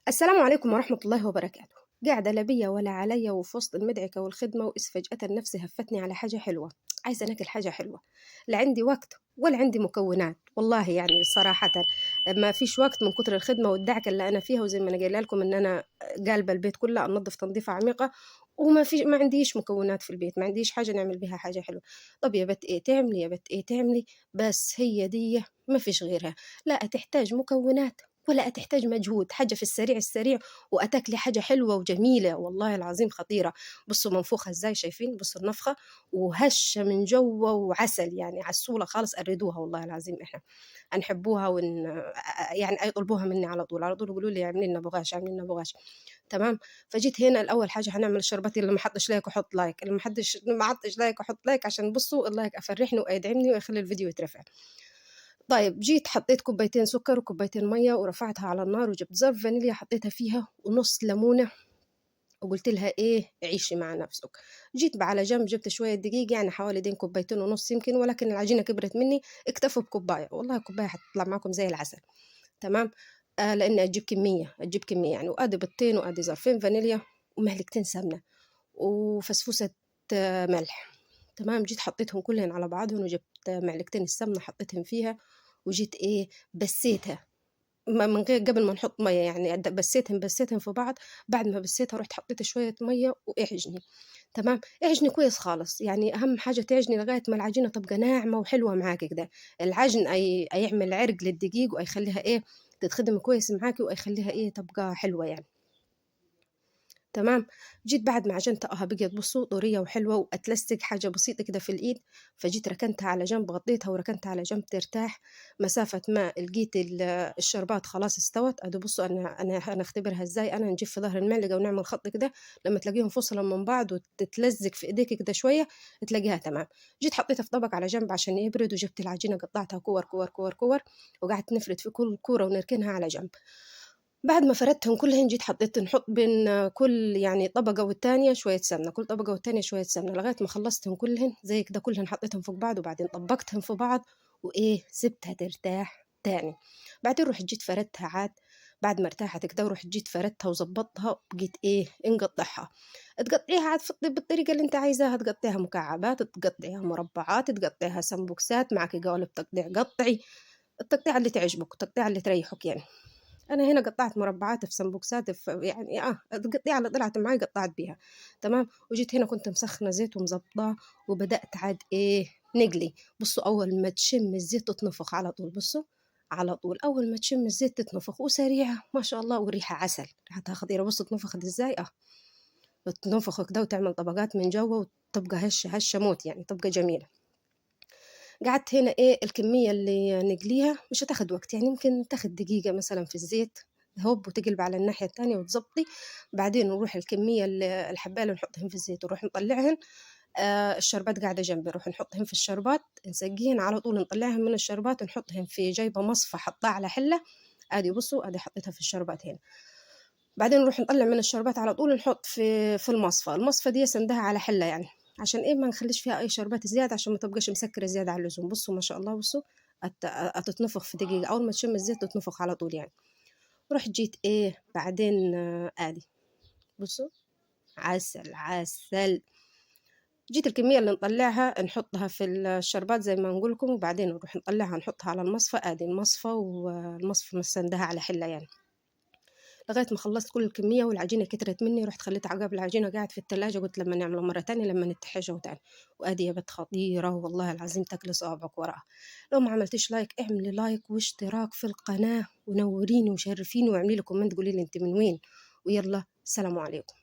السلام عليكم ورحمة الله وبركاته. قاعدة لا بيا ولا عليا وفي وسط المدعكة والخدمة، وإذ فجأة نفسي هفتني على حاجة حلوة. عايزة ناكل حاجة حلوة، لا عندي وقت ولا عندي مكونات، والله يعني صراحة ما فيش وقت من كتر الخدمة والدعكة اللي أنا فيها. وزي ما أنا قايله لكم إن أنا قالبة البيت كله أنظف تنظيفة عميقة، ما عنديش مكونات في البيت، ما عنديش حاجة نعمل بيها حاجة حلوة. طب يا بت إيه تعملي، يا بت إيه تعملي، بس هي دي ما فيش غيرها. لا تحتاج مكونات ولا تحتاج مجهود، حاجة في السريع السريع وأتاكلي حاجة حلوة وجميلة، والله العظيم خطيرة. بصوا منفوخة ازاي، شايفين؟ بصوا النفخة وهشة من جوه وعسل، يعني عسولة خالص. أردوها والله العظيم، احنا هنحبوها يعني يطلبوها مني على طول على طول، يقولوا لي اعملي لنا بغاش اعملي لنا بغاش. تمام. فجيت هنا الأول حاجة هنعمل الشربات. اللي ما حطش لايك وحط لايك، اللي ما حطش لايك وحط لايك، عشان بصوا اللايك أفرحني ويدعمني ويخلي الفيديو يترفع. طيب جيت حطيت كوبايتين سكر وكوبايتين مية ورفعتها على النار، وجبت ظرف فانيليا حطيتها فيها ونص ليمونة، وقلت لها ايه عيشي مع نفسك. جيت على جنب جبت شوية دقيق، يعني حوالي دين كوبايتين ونص يمكن، ولكن العجينة كبرت مني، اكتفوا بكوباية، والله كوباية هتطلع معكم زي العسل. تمام. لأن أجيب كمية يعني. وأدي بيضتين وأدي ظرفين فانيليا ومهلكتين سمنة وفسفوسة ملح. تمام. جيت حطيتهم كلهم على بعضهم، وجبت معلقتين السمنة حطيتهم فيها، وجيت ايه بسيتها من غير قبل ما نحط ميه، يعني بسيتهم في بعض. بعد ما بسيتها رحت حطيت شويه ميه واعجني. تمام. اعجني كويس خالص، يعني اهم حاجه تعجني لغايه ما العجينه تبقى ناعمه وحلوه معاك كده. العجن يعمل عرق للدقيق ويخليها ايه تتخدم كويس معاكي، ويخليها ايه تبقى حلوه يعني. تمام. جيت بعد ما عجنتها بقيت بصوا طرية وحلوة وأتلستق حاجة بسيطة كده في الإيد. فجيت ركنتها على جنب، غطيتها وركنتها على جنب ترتاح. مسافة ما لقيت الشربات خلاص استوت. أدي بصوا أنا أختبرها إزاي. أنا نجيب في ظهر المعلقة ونعمل خط كده، لما تلاقيهم فصلا من بعض وتتلزق في إيديك كده شوية تلاقيها تمام. جيت حطيتها في طبق على جنب عشان يبرد، وجبت العجينة قطعتها كور كور كور كور، وقعدت نفرد في كل كورة ونركنها على جنب. بعد ما فردتهم كلهن جيت نحط بين كل يعني طبقة والتانية شوية سمنة، كل طبقة والتانية شوية سمنة، لغاية ما خلصتهم كلهن زي كده. كلهن حطيتهم فوق بعض، وبعدين طبقتهم في بعض وإيه سبتها ترتاح تاني. بعدين رحت جيت فردتها عاد. بعد ما ارتاحت كده ورحت جيت فردتها وظبطتها، بقيت إيه نقطعها. تقطعيها عاد بالطريقة اللي انت عايزاها، تقطعيها مكعبات، تقطعيها مربعات، تقطعيها سمبوكسات، معك قالب تقطيع قطعي التقطيع اللي تعجبك، التقطيع اللي تريحك يعني. انا هنا قطعت مربعات في سمبوكسات في يعني القطيعه اللي طلعت معي قطعت بيها. تمام. وجيت هنا كنت مسخنه زيت ومظبطاه، وبدات عاد ايه نقلي. بصوا اول ما تشم الزيت تتنفخ على طول، بصوا على طول اول ما تشم الزيت تتنفخ، وسريعه ما شاء الله، والريحه عسل، ريحتها خطيره. بصوا اتنفخت ازاي تنفخ كده وتعمل طبقات من جوا، وتبقى هشه هشه موت يعني، تبقى جميله. قعدت هنا ايه الكمية اللي نقليها مش هتاخد وقت، يعني يمكن تاخد دقيقة مثلا في الزيت، هوب وتقلب على الناحية التانية وتظبطي. بعدين نروح الكمية الحباية اللي نحطهم في الزيت ونروح نطلعهن. الشربات قاعدة جنبي، نروح نحطهم في الشربات نسقيهن على طول، نطلعهم من الشربات نحطهم في جايبة مصفى حطها على حلة. ادي بصوا ادي حطيتها في الشربات هنا. بعدين نروح نطلع من الشربات على طول نحط في المصفى دي سندها على حلة يعني، عشان ايه ما نخليش فيها اي شربات زيادة، عشان ما تبقاش مسكرة زيادة على اللزوم. بصوا ما شاء الله، بصوا هتتنفخ في دقيقة، اول ما تشم الزيت تتنفخ على طول يعني. رحت جيت ايه بعدين ادي بصوا عسل عسل. جيت الكمية اللي نطلعها نحطها في الشربات زي ما نقول لكم، وبعدين نروح نطلعها نحطها على المصفى. ادي المصفى، والمصفى مسندها على حلة يعني. لغاية ما خلصت كل الكمية والعجينة كترت مني، رحت خليت عقاب العجينة قاعد في التلاجة، قلت لما نعمله مرة تانية لما نتحجه تاني. وادي يا بنت خطيرة والله العظيم، تاكلي صوابعك وراها. لو ما عملتيش لايك اعملي لايك واشتراك في القناة، ونوريني وشرفيني، واعملي لي كومنت قولي لي انت من وين. ويلا سلام عليكم.